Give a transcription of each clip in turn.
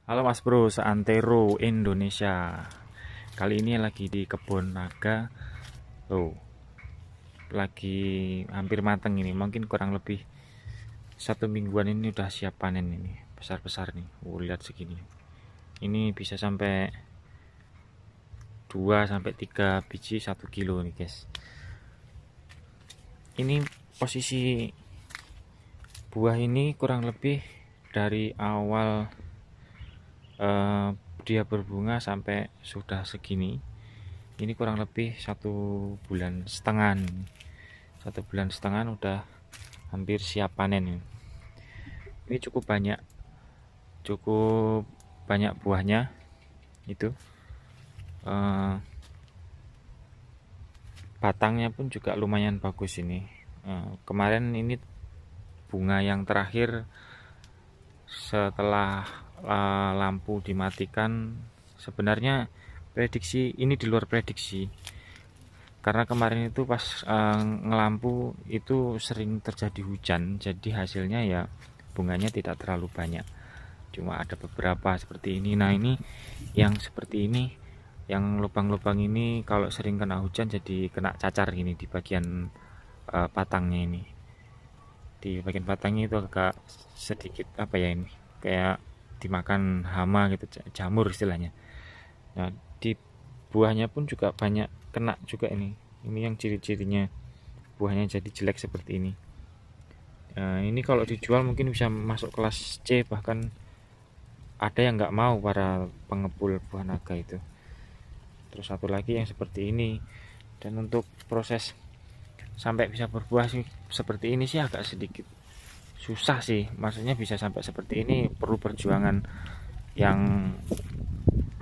Halo Mas Bro, seantero Indonesia. Kali ini lagi di kebun naga. Oh, lagi hampir mateng ini. Mungkin kurang lebih 1 mingguan ini udah siap panen ini. Besar-besar nih. Lihat segini. Ini bisa sampai 2 sampai 3 biji 1 kilo nih, guys. Ini posisi buah ini kurang lebih dari awal eh, dia berbunga sampai sudah segini. Ini kurang lebih 1 bulan setengah. 1 bulan setengah udah hampir siap panen ini. Ini cukup banyak buahnya. Itu eh, batangnya pun juga lumayan bagus ini. Kemarin ini bunga yang terakhir setelah lampu dimatikan. Sebenarnya prediksi ini di luar prediksi, karena kemarin itu pas ngelampu itu sering terjadi hujan, jadi hasilnya ya bunganya tidak terlalu banyak, cuma ada beberapa seperti ini. Nah, ini yang seperti ini, yang lubang-lubang ini kalau sering kena hujan jadi kena cacar gini di bagian batangnya ini. Di bagian batangnya itu agak sedikit apa ya, ini kayak dimakan hama gitu, jamur istilahnya. Nah, di buahnya pun juga banyak kena juga ini. Ini yang ciri-cirinya buahnya jadi jelek seperti ini. Nah, ini kalau dijual mungkin bisa masuk kelas C, bahkan ada yang nggak mau para pengepul buah naga itu. Terus satu lagi yang seperti ini. Dan untuk proses sampai bisa berbuah sih seperti ini sih agak sedikit susah sih. Maksudnya bisa sampai seperti ini perlu perjuangan yang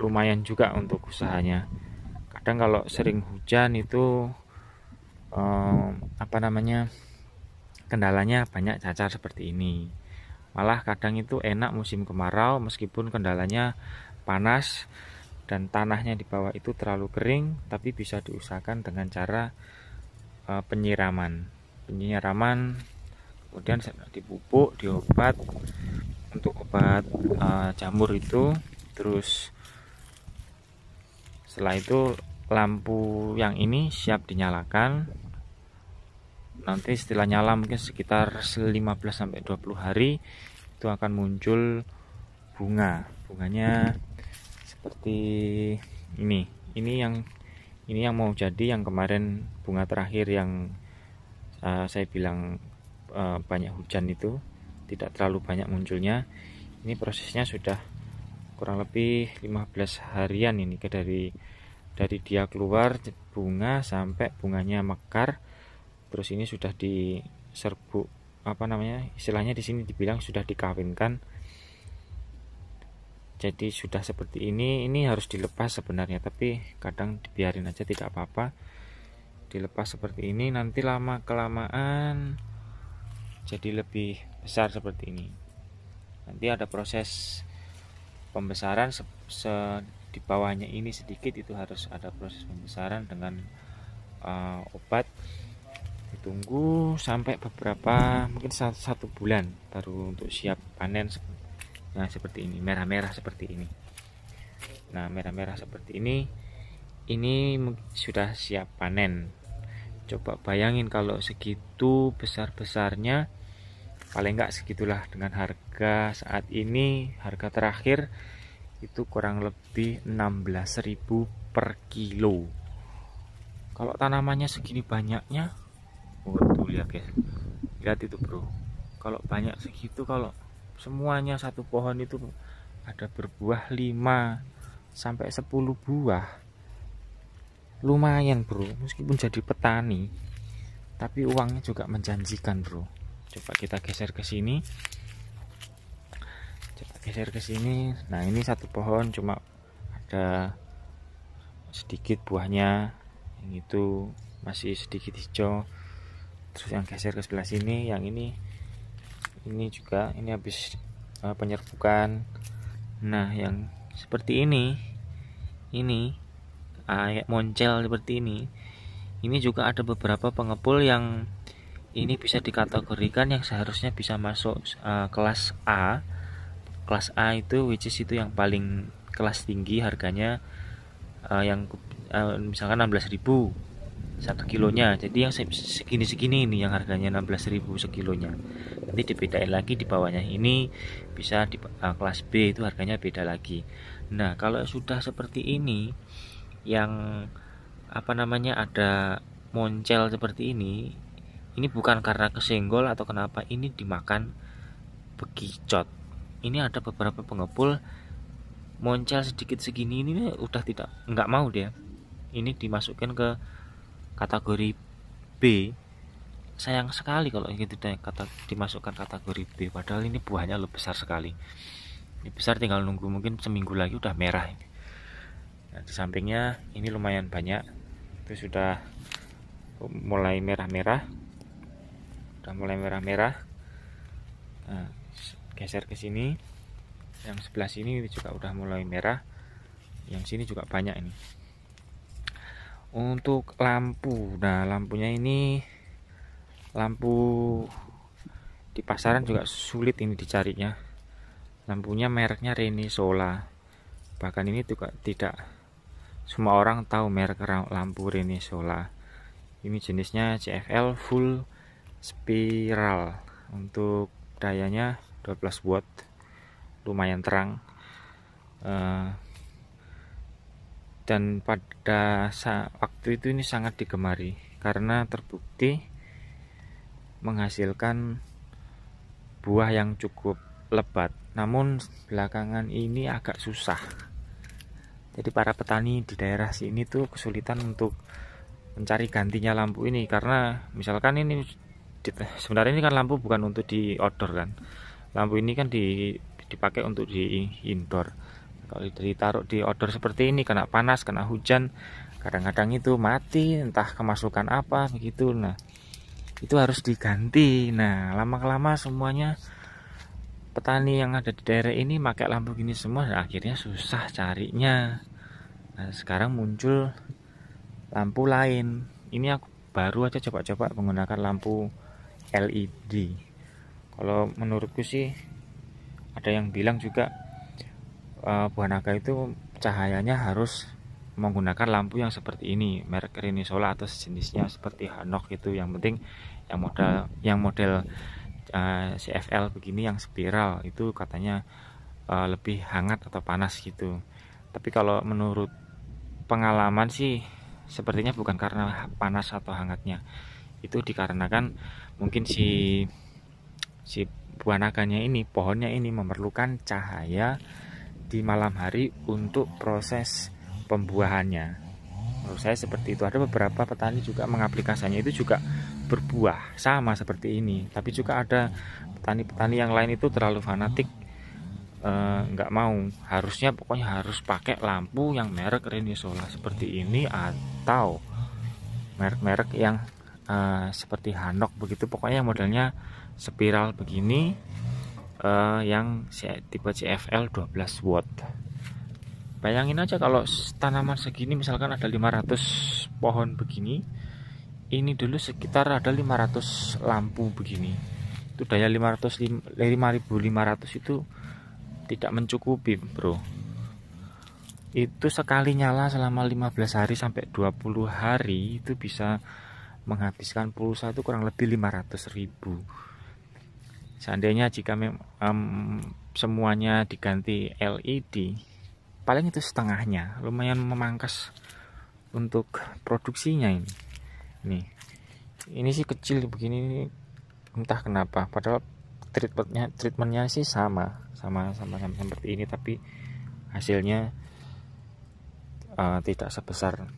lumayan juga untuk usahanya. Kadang kalau sering hujan itu apa namanya, kendalanya banyak cacar seperti ini. Malah kadang itu enak musim kemarau meskipun kendalanya panas dan tanahnya di bawah itu terlalu kering, tapi bisa diusahakan dengan cara penyiraman, kemudian dipupuk, diobat. Untuk obat jamur itu, terus setelah itu lampu yang ini siap dinyalakan. Nanti setelah nyala mungkin sekitar 15 sampai 20 hari itu akan muncul bunganya seperti ini. Ini yang mau jadi, yang kemarin bunga terakhir yang saya bilang banyak hujan itu tidak terlalu banyak munculnya. Ini prosesnya sudah kurang lebih 15 harian ini, dari dia keluar bunga sampai bunganya mekar. Terus ini sudah diserbu, apa namanya, istilahnya di sini dibilang sudah dikawinkan. Jadi sudah seperti ini harus dilepas sebenarnya, tapi kadang dibiarin aja tidak apa-apa. Dilepas seperti ini nanti lama kelamaan jadi lebih besar seperti ini. Nanti ada proses pembesaran di bawahnya ini sedikit, itu harus ada proses pembesaran dengan obat. Ditunggu sampai beberapa, mungkin 1 bulan baru untuk siap panen. Nah, seperti ini, merah-merah seperti ini. Nah, merah-merah seperti ini sudah siap panen. Coba bayangin kalau segitu besar-besarnya, paling enggak segitulah dengan harga saat ini. Harga terakhir itu kurang lebih 16.000 per kilo. Kalau tanamannya segini banyaknya, tuh lihat guys, lihat itu bro. Kalau banyak segitu, kalau semuanya satu pohon itu ada berbuah 5 sampai 10 buah, lumayan bro. Meskipun jadi petani, tapi uangnya juga menjanjikan bro. Coba kita geser ke sini. Nah, ini satu pohon cuma ada sedikit buahnya, yang itu masih sedikit hijau. Terus yang geser ke sebelah sini, yang ini juga ini habis penyerbukan. Nah, yang seperti ini moncel seperti ini juga ada beberapa pengepul yang ini bisa dikategorikan yang seharusnya bisa masuk kelas A, kelas A itu which is itu yang paling kelas tinggi harganya, yang misalkan 16.000 1 kilonya. Jadi yang segini-segini ini yang harganya 16.000 sekilonya. Nanti dibedain lagi di bawahnya ini bisa di kelas B itu harganya beda lagi. Nah, kalau sudah seperti ini yang apa namanya ada moncel seperti ini bukan karena kesenggol atau kenapa, ini dimakan bekicot. Ini ada beberapa pengepul moncel sedikit segini ini udah nggak mau dia. Ini dimasukkan ke kategori B. Sayang sekali kalau gitu dimasukkan kategori B, padahal ini buahnya lo besar sekali. Ini besar, tinggal nunggu mungkin seminggu lagi udah merah ini. Nah, di sampingnya ini lumayan banyak, itu sudah mulai merah-merah, Nah, geser ke sini, yang sebelah sini juga udah mulai merah, yang sini juga banyak ini. Untuk lampu, nah lampunya ini lampu di pasaran juga sulit ini dicarinya. Lampunya mereknya Renisola, bahkan ini juga tidak semua orang tahu merek lampu Renisola. Ini jenisnya CFL full spiral, untuk dayanya 12 watt, lumayan terang. Dan pada waktu itu ini sangat digemari karena terbukti menghasilkan buah yang cukup lebat. Namun belakangan ini agak susah. Jadi para petani di daerah sini tuh kesulitan untuk mencari gantinya lampu ini, karena misalkan ini sebenarnya ini kan lampu bukan untuk di outdoor kan. Lampu ini kan dipakai untuk di indoor. Kalau ditaruh di outdoor seperti ini, kena panas, kena hujan, kadang-kadang itu mati, entah kemasukan apa begitu. Nah, itu harus diganti. Nah, lama-lama semuanya petani yang ada di daerah ini pakai lampu gini semua, nah, akhirnya susah carinya. Nah, sekarang muncul lampu lain. Ini aku baru aja coba-coba menggunakan lampu LED. Kalau menurutku sih, ada yang bilang juga buah naga itu cahayanya harus menggunakan lampu yang seperti ini, merek Renisola atau sejenisnya seperti Hanok itu. Yang penting yang model CFL begini yang spiral itu katanya lebih hangat atau panas gitu. Tapi kalau menurut pengalaman sih sepertinya bukan karena panas atau hangatnya, itu dikarenakan mungkin si buah naganya ini, pohonnya ini memerlukan cahaya di malam hari untuk proses pembuahannya. Menurut saya seperti itu. Ada beberapa petani juga mengaplikasikannya itu juga berbuah sama seperti ini. Tapi juga ada petani-petani yang lain itu terlalu fanatik, nggak mau, pokoknya harus pakai lampu yang merek Renisola seperti ini atau merek-merek yang seperti Hanok begitu, pokoknya yang modelnya spiral begini, yang tipe CFL 12 watt. Bayangin aja kalau tanaman segini misalkan ada 500 pohon begini, ini dulu sekitar ada 500 lampu begini. Itu daya 5500 itu tidak mencukupi, bro. Itu sekali nyala selama 15 hari sampai 20 hari itu bisa menghabiskan pulsa itu kurang lebih 500.000. Seandainya jika semuanya diganti LED, paling itu setengahnya, lumayan memangkas untuk produksinya ini. Nih, ini sih kecil begini, entah kenapa. Padahal treatmentnya sih sama seperti ini, tapi hasilnya tidak sebesar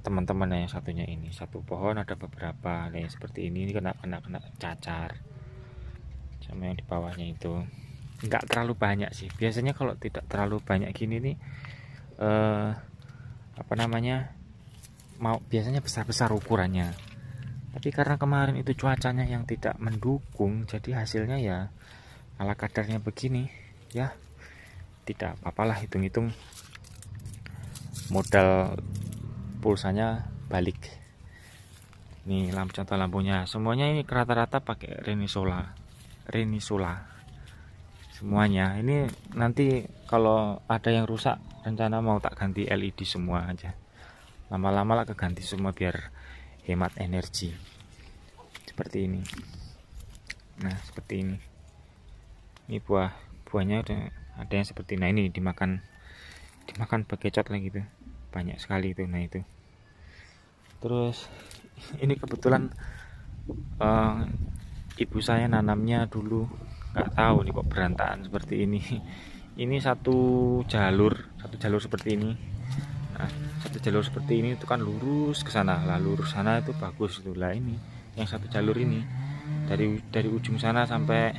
teman-teman yang satunya ini. Satu pohon ada beberapa yang seperti ini kena cacar, sama yang di bawahnya itu nggak terlalu banyak sih. Biasanya kalau tidak terlalu banyak gini nih biasanya besar-besar ukurannya. Tapi karena kemarin itu cuacanya yang tidak mendukung, jadi hasilnya ya ala kadarnya begini ya. Tidak apalah, hitung-hitung modal pulsanya balik. Nih contoh lampunya, semuanya ini rata-rata pakai Renisola semuanya. Ini nanti kalau ada yang rusak, rencana mau tak ganti LED semua aja, lama-lama lah keganti semua biar hemat energi. Seperti ini. Nah seperti ini buahnya udah ada yang seperti, nah ini dimakan bekecot lagi tuh, banyak sekali itu. Nah itu terus ini kebetulan ibu saya nanamnya dulu, nggak tahu nih kok berantakan seperti ini. Ini satu jalur seperti ini. Nah satu jalur seperti ini itu kan lurus ke sana lah, lurus sana itu bagus itu lah. Ini yang satu jalur ini dari ujung sana sampai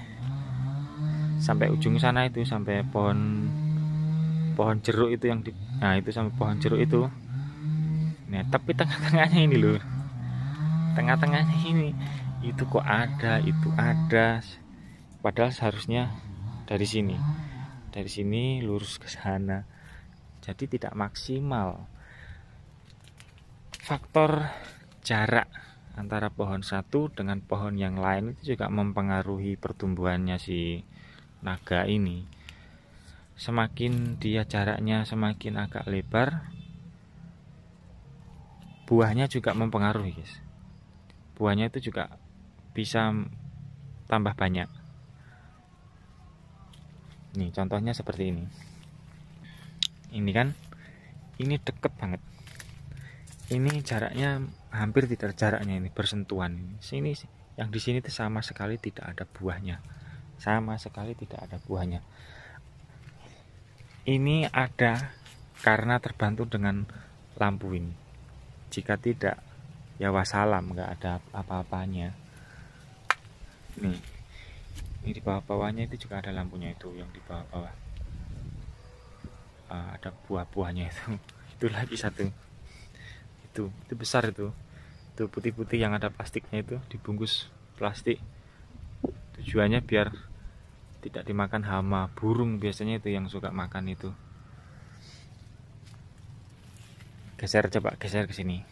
ujung sana itu, sampai pohon jeruk itu yang nah itu sampai pohon jeruk itu. Nah tapi tengah-tengahnya ini loh, tengah-tengahnya ini itu kok ada, itu ada, padahal seharusnya dari sini lurus ke sana, jadi tidak maksimal. Faktor jarak antara pohon satu dengan pohon yang lain itu juga mempengaruhi pertumbuhannya si naga ini. Semakin dia jaraknya semakin agak lebar, buahnya juga mempengaruhi, guys. Buahnya itu juga bisa tambah banyak. Nih contohnya seperti ini. Ini kan, ini deket banget. Ini jaraknya hampir tidak ada jaraknya, ini bersentuhan. Sini yang di sini tuh sama sekali tidak ada buahnya. Sama sekali tidak ada buahnya. Ini ada karena terbantu dengan lampu ini. Jika tidak, ya wassalam, nggak ada apa-apanya. Nih, ini di bawah-bawahnya itu juga ada lampunya, itu yang di bawah-bawah. Ada buah-buahnya itu. Itu lagi satu. Itu besar itu. Itu putih-putih yang ada plastiknya itu, dibungkus plastik. Tujuannya biar tidak dimakan hama. Burung biasanya itu yang suka makan itu. Coba geser ke sini.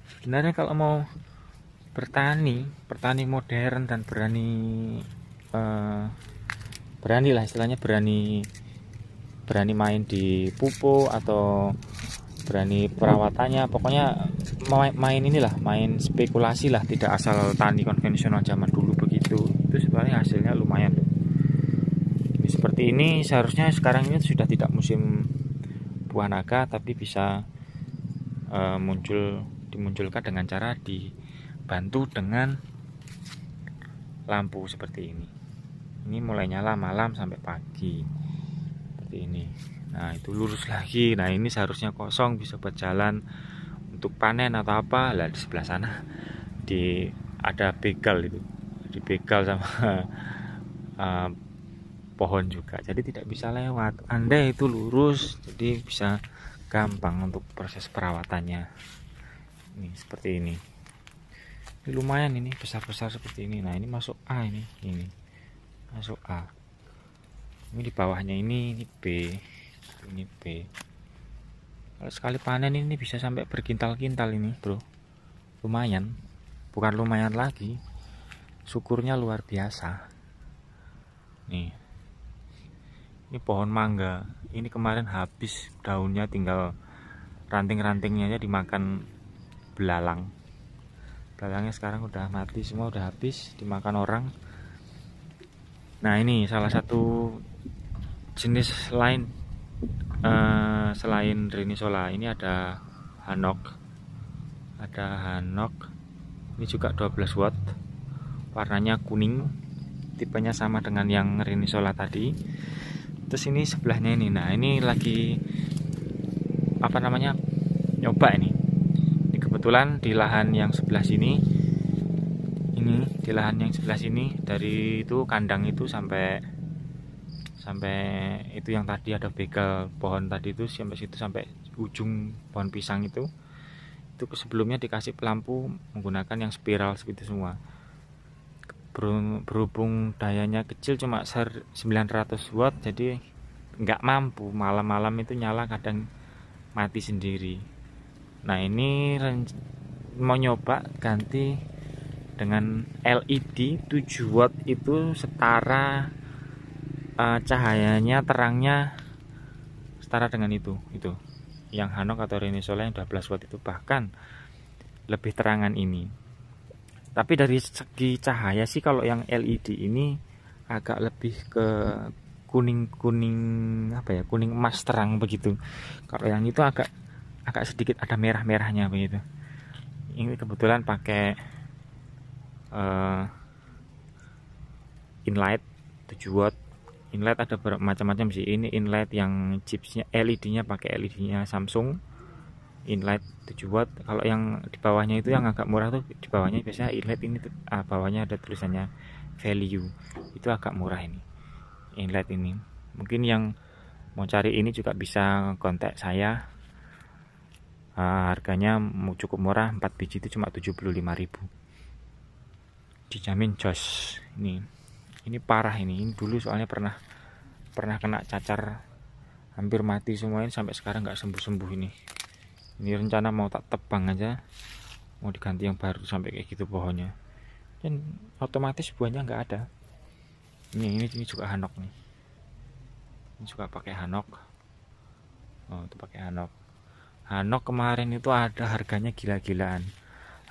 Sebenarnya kalau mau bertani modern dan berani lah istilahnya, berani main di pupuk atau berani perawatannya, pokoknya main spekulasi lah, tidak asal tani konvensional zaman dulu begitu. Itu sebenarnya hasilnya lumayan. Ini seperti ini seharusnya sekarang ini sudah tidak musim buah naga, tapi bisa dimunculkan dengan cara dibantu dengan lampu seperti ini. Ini mulai nyala malam sampai pagi seperti ini. Nah itu lurus lagi. Nah ini seharusnya kosong, bisa buat jalan untuk panen atau apa. Lah di sebelah sana ada begal itu, dibegal sama pohon juga, jadi tidak bisa lewat. Andai itu lurus, jadi bisa gampang untuk proses perawatannya. Ini seperti ini. Ini lumayan, ini besar-besar seperti ini. Nah ini masuk A, ini masuk A. Ini di bawahnya ini B, ini B. Kalau sekali panen ini bisa sampai berkintal-kintal ini, bro. Lumayan, bukan lumayan lagi, syukurnya luar biasa. Nih, ini pohon mangga. Ini kemarin habis daunnya, tinggal ranting-rantingnya aja dimakan belalang. Belalangnya sekarang udah mati semua, udah habis dimakan orang. Nah ini salah satu jenis lain selain Rinisola. Ini ada Hanok. Ini juga 12 watt, warnanya kuning, tipenya sama dengan yang Rinisola tadi. Terus ini sebelahnya ini, nah ini lagi nyoba ini kebetulan di lahan yang sebelah sini. Di lahan yang sebelah sini, dari itu kandang itu sampai itu yang tadi ada begal pohon tadi itu, sampai situ, sampai ujung pohon pisang itu sebelumnya dikasih lampu menggunakan yang spiral seperti semua. Berhubung dayanya kecil, cuma 900 watt, jadi nggak mampu. Malam-malam itu nyala, kadang mati sendiri. Nah ini mau nyoba ganti dengan LED 7 watt, itu setara cahayanya, terangnya setara dengan itu yang Hanok atau Renisol yang 12 watt itu, bahkan lebih terangan ini. Tapi dari segi cahaya sih kalau yang LED ini agak lebih ke kuning-kuning, apa ya, kuning emas terang begitu. Kalau yang itu agak agak sedikit ada merah-merahnya begitu. Ini kebetulan pakai uh, inlight 7 watt. Inlight ada macam-macam sih. Ini inlight yang chipsnya LED-nya pakai LED-nya Samsung. Inlight 7 watt. Kalau yang di bawahnya itu yang agak murah tuh, di bawahnya biasanya inlight ini tuh, bawahnya ada tulisannya value. Itu agak murah ini. Inlight ini. Mungkin yang mau cari ini juga bisa kontak saya. Harganya cukup murah, 4 biji itu cuma 75.000. Dijamin jos. Ini parah ini dulu soalnya pernah kena cacar, hampir mati semuanya, sampai sekarang nggak sembuh-sembuh ini rencana mau tak tebang aja, mau diganti yang baru sampai kayak gitu pohonnya, dan otomatis buahnya nggak ada. Ini juga Hanok nih, ini juga pakai Hanok. Itu pakai Hanok kemarin itu ada harganya gila-gilaan,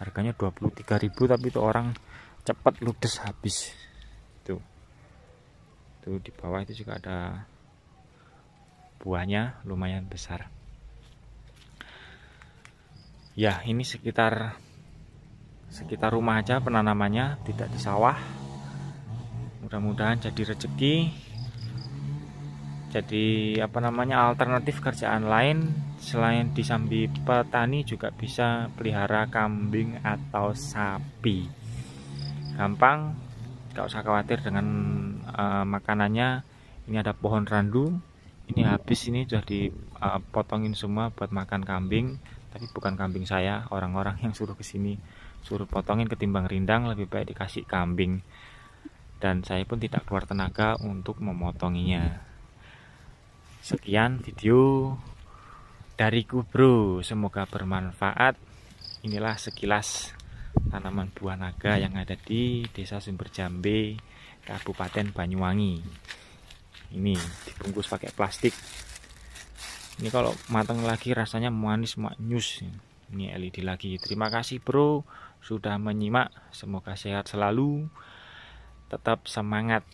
harganya 23.000, tapi itu orang cepat ludes habis. Tuh di bawah itu juga ada buahnya lumayan besar. Ya, ini sekitar rumah aja penanamannya, tidak di sawah. Mudah-mudahan jadi rezeki, jadi alternatif kerjaan lain. Selain disambi petani juga bisa pelihara kambing atau sapi. Gampang, gak usah khawatir dengan makanannya. Ini ada pohon randu, ini habis, ini sudah dipotongin semua buat makan kambing, tapi bukan kambing saya, orang-orang yang suruh kesini suruh potongin, ketimbang rindang lebih baik dikasih kambing, dan saya pun tidak keluar tenaga untuk memotonginya. Sekian video dariku bro, semoga bermanfaat. Inilah sekilas tanaman buah naga yang ada di Desa Sumberjambe, Kabupaten Banyuwangi. Ini dibungkus pakai plastik. Ini kalau matang lagi rasanya manis maknyus. Ini LED lagi. Terima kasih bro sudah menyimak. Semoga sehat selalu. Tetap semangat.